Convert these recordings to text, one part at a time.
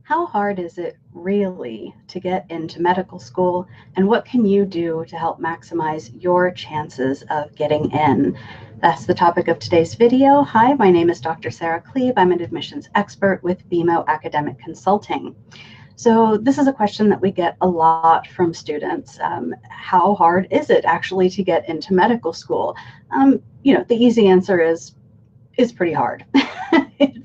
How hard is it really to get into medical school, and what can you do to help maximize your chances of getting in? That's the topic of today's video. Hi, my name is Dr. Sarah Klebe. I'm an admissions expert with BeMo Academic Consulting. So this is a question that we get a lot from students. How hard is it actually to get into medical school? The easy answer is pretty hard.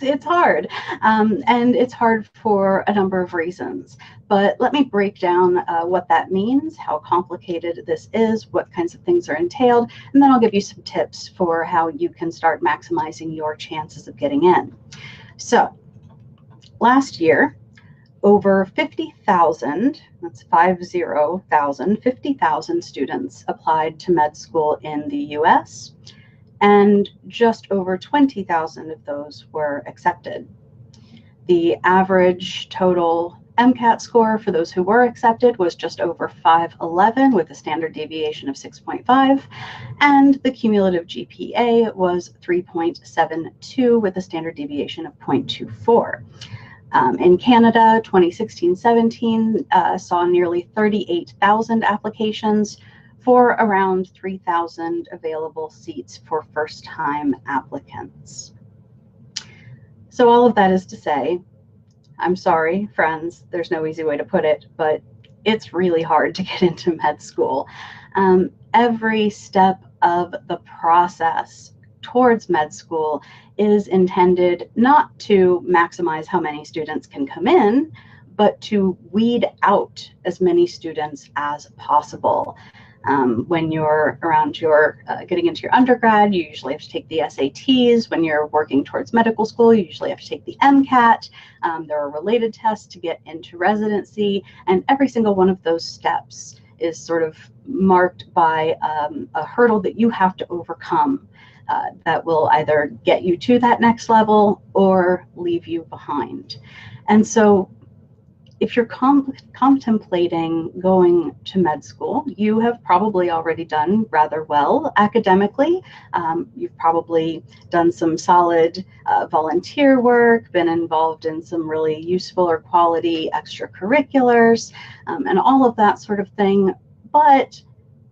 It's hard, and it's hard for a number of reasons. But let me break down what that means, how complicated this is, what kinds of things are entailed, and then I'll give you some tips for how you can start maximizing your chances of getting in. So last year, over 50,000, that's 50,000 students applied to med school in the US, and just over 20,000 of those were accepted. The average total MCAT score for those who were accepted was just over 511 with a standard deviation of 6.5, and the cumulative GPA was 3.72 with a standard deviation of 0.24. In Canada, 2016-17 saw nearly 38,000 applications for around 3,000 available seats for first-time applicants. So all of that is to say, I'm sorry, friends, there's no easy way to put it, but it's really hard to get into med school. Every step of the process towards med school is intended not to maximize how many students can come in, but to weed out as many students as possible. When you're around getting into your undergrad, you usually have to take the SATs. When you're working towards medical school, you usually have to take the MCAT. There are related tests to get into residency, and every single one of those steps is sort of marked by a hurdle that you have to overcome that will either get you to that next level or leave you behind. And so if you're contemplating going to med school, you have probably already done rather well academically. You've probably done some solid volunteer work, been involved in some really useful or quality extracurriculars, and all of that sort of thing. But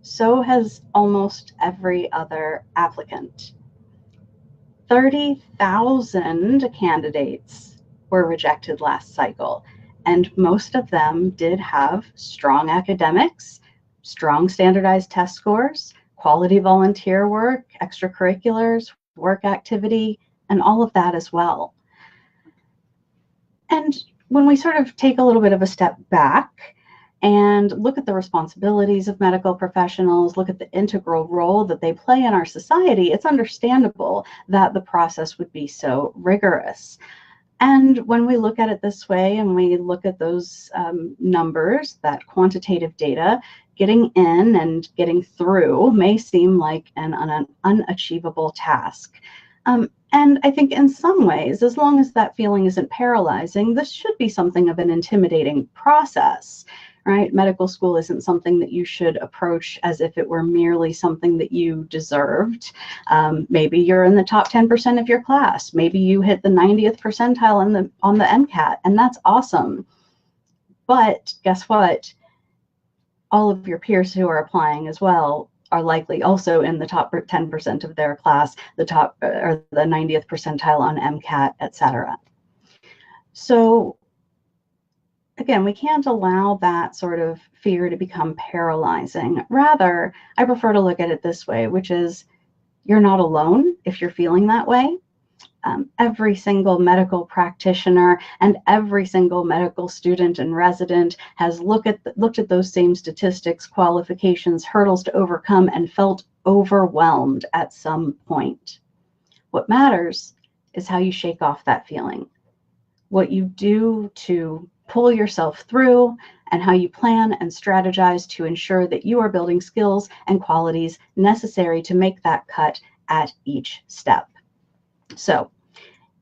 so has almost every other applicant. 30,000 candidates were rejected last cycle, and most of them did have strong academics, strong standardized test scores, quality volunteer work, extracurriculars, work activity, and all of that as well. And when we sort of take a little bit of a step back and look at the responsibilities of medical professionals, look at the integral role that they play in our society, it's understandable that the process would be so rigorous. And when we look at it this way and we look at those numbers, that quantitative data, getting in and getting through may seem like an unachievable task. And I think in some ways, as long as that feeling isn't paralyzing, this should be something of an intimidating process. Right? Medical school isn't something that you should approach as if it were merely something that you deserved. Maybe you're in the top 10% of your class. Maybe you hit the 90th percentile on the MCAT, and that's awesome. But guess what? All of your peers who are applying as well are likely also in the top 10% of their class, the top or the 90th percentile on MCAT, etc. So again, we can't allow that sort of fear to become paralyzing. Rather, I prefer to look at it this way, which is you're not alone if you're feeling that way. Every single medical practitioner and every single medical student and resident has looked at those same statistics, qualifications, hurdles to overcome, and felt overwhelmed at some point. What matters is how you shake off that feeling, what you do to pull yourself through, and how you plan and strategize to ensure that you are building skills and qualities necessary to make that cut at each step. So,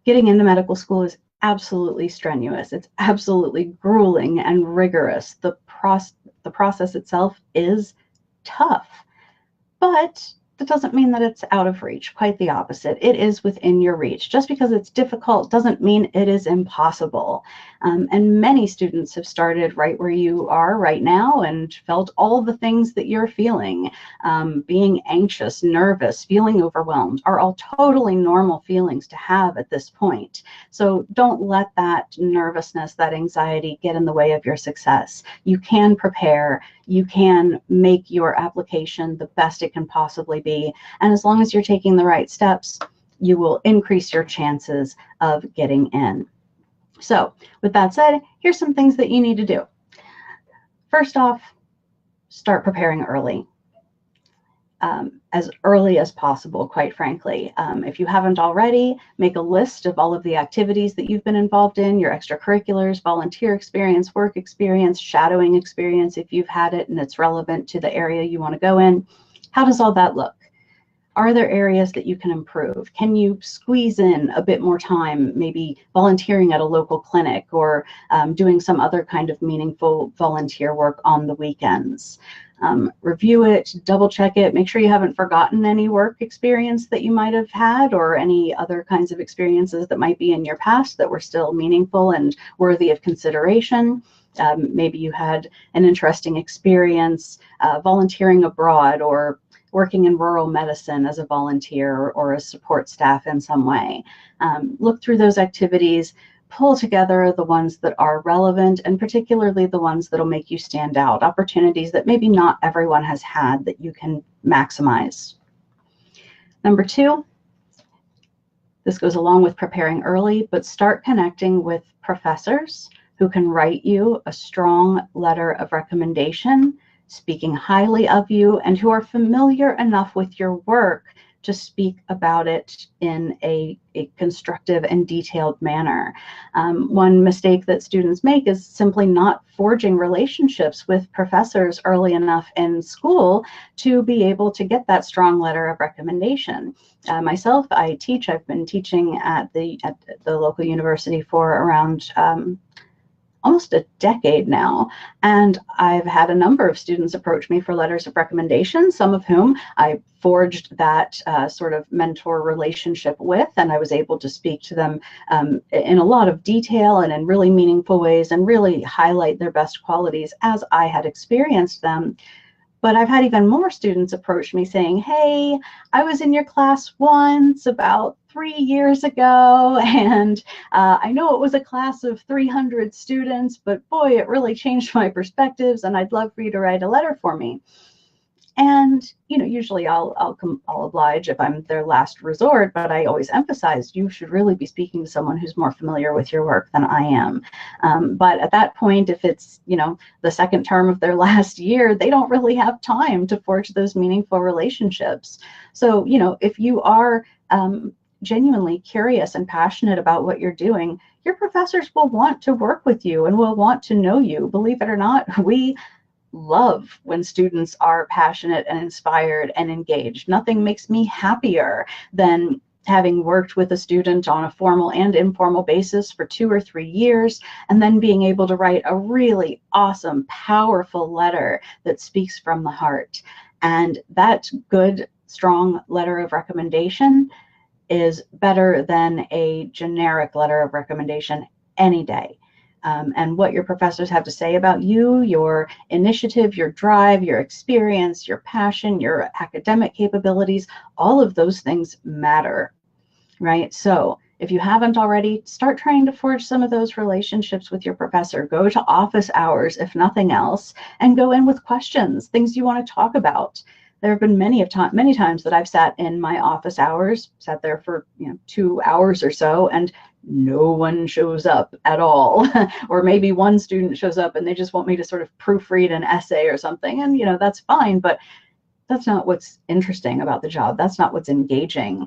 getting into medical school is absolutely strenuous. It's absolutely grueling and rigorous. The process itself is tough, but that doesn't mean that it's out of reach. Quite the opposite. It is within your reach. Just because it's difficult doesn't mean it is impossible. And many students have started right where you are right now and felt all the things that you're feeling. Being anxious, nervous, feeling overwhelmed are all totally normal feelings to have at this point. So don't let that nervousness, that anxiety get in the way of your success. You can prepare. You can make your application the best it can possibly be. And as long as you're taking the right steps, you will increase your chances of getting in. So with that said, here's some things that you need to do. First off, start preparing early. As early as possible, quite frankly. If you haven't already, make a list of all of the activities that you've been involved in, your extracurriculars, volunteer experience, work experience, shadowing experience, if you've had it and it's relevant to the area you want to go in. How does all that look? Are there areas that you can improve? Can you squeeze in a bit more time, maybe volunteering at a local clinic or doing some other kind of meaningful volunteer work on the weekends? Review it, double check it, make sure you haven't forgotten any work experience that you might have had or any other kinds of experiences that might be in your past that were still meaningful and worthy of consideration. Maybe you had an interesting experience volunteering abroad or working in rural medicine as a volunteer or a support staff in some way. Look through those activities, pull together the ones that are relevant and particularly the ones that'll make you stand out, opportunities that maybe not everyone has had that you can maximize. Number two, this goes along with preparing early, but start connecting with professors who can write you a strong letter of recommendation, speaking highly of you, and who are familiar enough with your work to speak about it in a constructive and detailed manner. One mistake that students make is simply not forging relationships with professors early enough in school to be able to get that strong letter of recommendation. Myself, I teach. I've been teaching at the local university for around almost a decade now, and I've had a number of students approach me for letters of recommendation, some of whom I forged that sort of mentor relationship with, and I was able to speak to them in a lot of detail and in really meaningful ways and really highlight their best qualities as I had experienced them. But I've had even more students approach me saying, hey, I was in your class once about 3 years ago, and I know it was a class of 300 students, but boy, it really changed my perspectives, and I'd love for you to write a letter for me. And usually I'll oblige if I'm their last resort, but I always emphasize you should really be speaking to someone who's more familiar with your work than I am. But at that point, if it's the second term of their last year, they don't really have time to forge those meaningful relationships. So if you are genuinely curious and passionate about what you're doing, your professors will want to work with you and will want to know you. Believe it or not, we love when students are passionate and inspired and engaged. Nothing makes me happier than having worked with a student on a formal and informal basis for 2 or 3 years, and then being able to write a really awesome, powerful letter that speaks from the heart. And that good, strong letter of recommendation is better than a generic letter of recommendation any day. And what your professors have to say about you, your initiative, your drive, your experience, your passion, your academic capabilities, all of those things matter, right? So if you haven't already, start trying to forge some of those relationships with your professor. Go to office hours, if nothing else, and go in with questions, things you want to talk about. There have been many times that I've sat in my office hours, sat there for 2 hours or so, and no one shows up at all. Or maybe one student shows up and they just want me to sort of proofread an essay or something, and that's fine, but that's not what's interesting about the job. That's not what's engaging.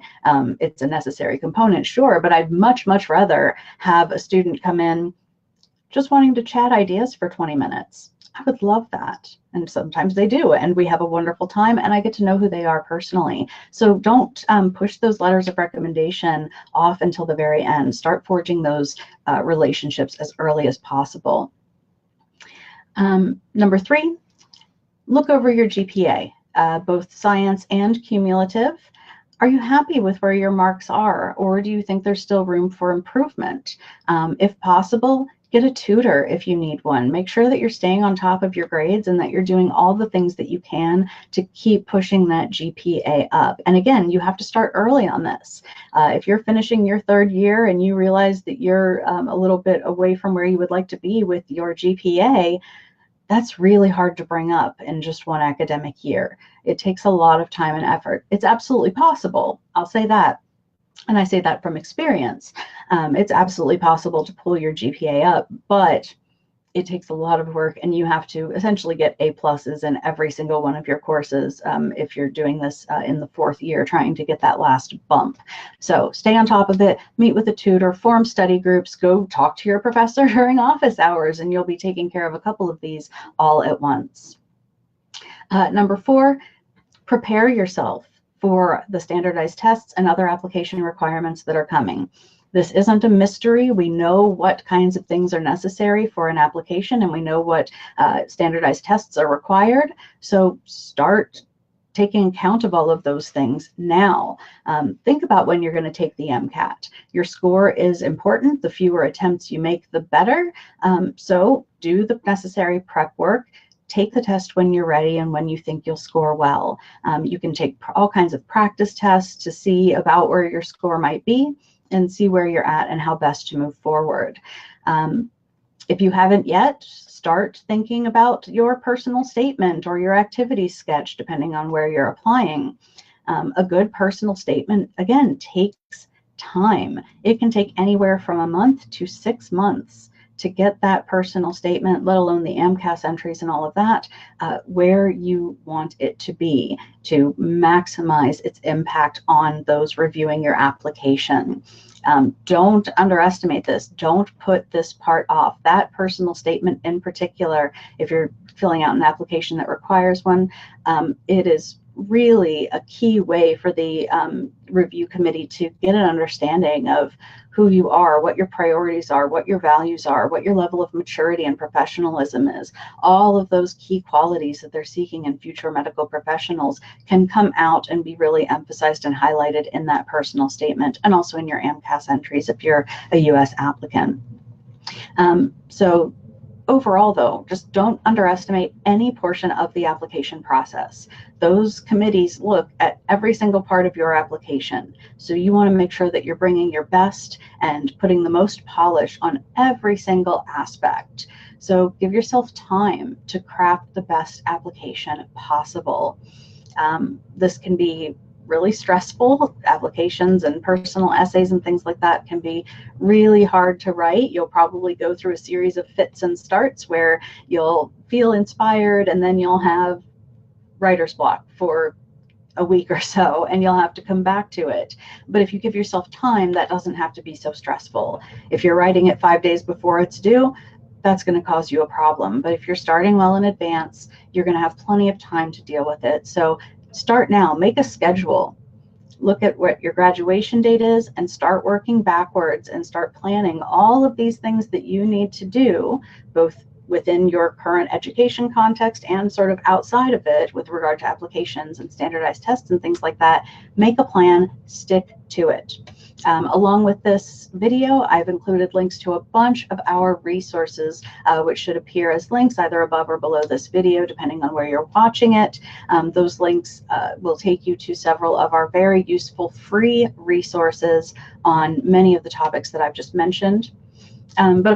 It's a necessary component, sure, but I'd much rather have a student come in just wanting to chat ideas for 20 minutes. I would love that. And sometimes they do, and we have a wonderful time, and I get to know who they are personally. So don't push those letters of recommendation off until the very end. Start forging those relationships as early as possible. Number 3, look over your GPA. both science and cumulative. Are you happy with where your marks are, or do you think there's still room for improvement? If possible, get a tutor if you need one. Make sure that you're staying on top of your grades and that you're doing all the things that you can to keep pushing that GPA up. And again, you have to start early on this. If you're finishing your third year and you realize that you're a little bit away from where you would like to be with your GPA, that's really hard to bring up in just one academic year. It takes a lot of time and effort. It's absolutely possible, I'll say that. And I say that from experience. It's absolutely possible to pull your GPA up, but it takes a lot of work, and you have to essentially get A+ in every single one of your courses if you're doing this in the fourth year, trying to get that last bump. So stay on top of it, meet with a tutor, form study groups, go talk to your professor during office hours, and you'll be taking care of a couple of these all at once. Number 4, prepare yourself for the standardized tests and other application requirements that are coming. This isn't a mystery. We know what kinds of things are necessary for an application, and we know what standardized tests are required. So start taking account of all of those things now. Think about when you're going to take the MCAT. Your score is important. The fewer attempts you make, the better. So do the necessary prep work. Take the test when you're ready and when you think you'll score well. You can take all kinds of practice tests to see about where your score might be and see where you're at and how best to move forward. If you haven't yet, start thinking about your personal statement or your activity sketch, depending on where you're applying. A good personal statement, again, takes time. It can take anywhere from a month to 6 months to get that personal statement, let alone the AMCAS entries and all of that, where you want it to be to maximize its impact on those reviewing your application. Don't underestimate this. Don't put this part off. That personal statement in particular, if you're filling out an application that requires one, it is really a key way for the review committee to get an understanding of who you are, what your priorities are, what your values are, what your level of maturity and professionalism is. All of those key qualities that they're seeking in future medical professionals can come out and be really emphasized and highlighted in that personal statement, and also in your AMCAS entries if you're a U.S. applicant. So overall, though, just don't underestimate any portion of the application process. Those committees look at every single part of your application. So you want to make sure that you're bringing your best and putting the most polish on every single aspect. So give yourself time to craft the best application possible. This can be really stressful. Applications and personal essays and things like that can be really hard to write. You'll probably go through a series of fits and starts where you'll feel inspired, and then you'll have writer's block for a week or so, and you'll have to come back to it. But if you give yourself time, that doesn't have to be so stressful. If you're writing it 5 days before it's due, that's going to cause you a problem. But if you're starting well in advance, you're going to have plenty of time to deal with it. So start now, make a schedule, look at what your graduation date is, and start working backwards and start planning all of these things that you need to do, both within your current education context and sort of outside of it with regard to applications and standardized tests and things like that. Make a plan, stick to it. Along with this video, I've included links to a bunch of our resources, which should appear as links either above or below this video, depending on where you're watching it. Those links will take you to several of our very useful free resources on many of the topics that I've just mentioned. But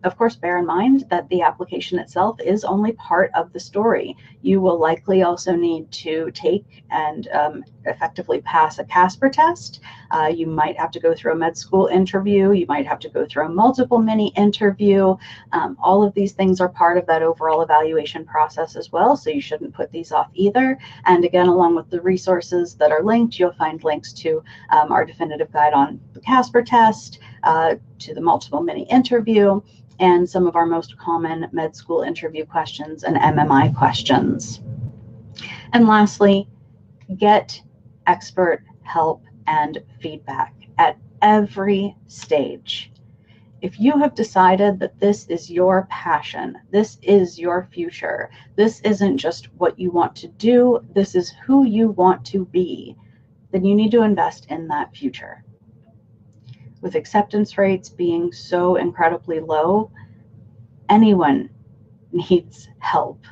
of course, bear in mind that the application itself is only part of the story. You will likely also need to take and effectively pass a CASPER test. You might have to go through a med school interview. You might have to go through a multiple mini interview. All of these things are part of that overall evaluation process as well, so you shouldn't put these off either. And again, along with the resources that are linked, you'll find links to our definitive guide on the CASPER test, to the multiple mini interview, and some of our most common med school interview questions and MMI questions. And lastly, get expert help and feedback at every stage. if you have decided that this is your passion, this is your future, this isn't just what you want to do, this is who you want to be, then you need to invest in that future. With acceptance rates being so incredibly low, anyone needs help.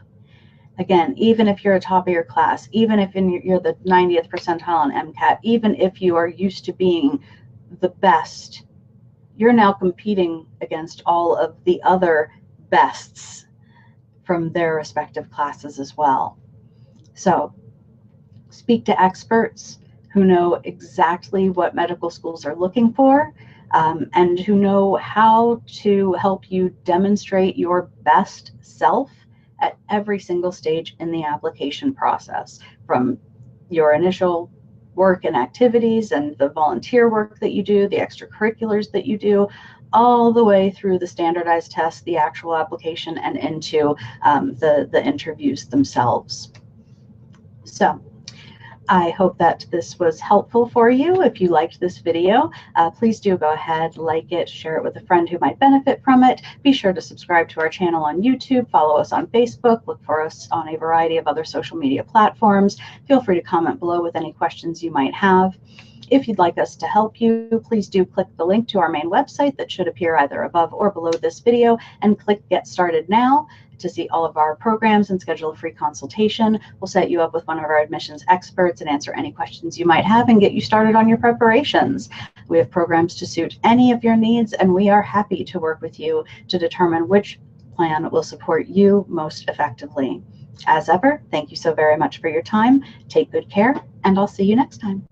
Again, even if you're a top of your class, even if you're the 90th percentile on MCAT, even if you are used to being the best, you're now competing against all of the other bests from their respective classes as well. So speak to experts who know exactly what medical schools are looking for, and who know how to help you demonstrate your best self at every single stage in the application process, from your initial work and activities and the volunteer work that you do, the extracurriculars that you do, all the way through the standardized tests, the actual application, and into the interviews themselves. So I hope that this was helpful for you. If you liked this video, please do go ahead, like it, share it with a friend who might benefit from it. Be sure to subscribe to our channel on YouTube, follow us on Facebook, look for us on a variety of other social media platforms. Feel free to comment below with any questions you might have. If you'd like us to help you, please do click the link to our main website that should appear either above or below this video, and click Get Started Now to see all of our programs and schedule a free consultation. We'll set you up with one of our admissions experts and answer any questions you might have and get you started on your preparations. We have programs to suit any of your needs, and we are happy to work with you to determine which plan will support you most effectively. As ever, thank you so very much for your time. Take good care, and I'll see you next time.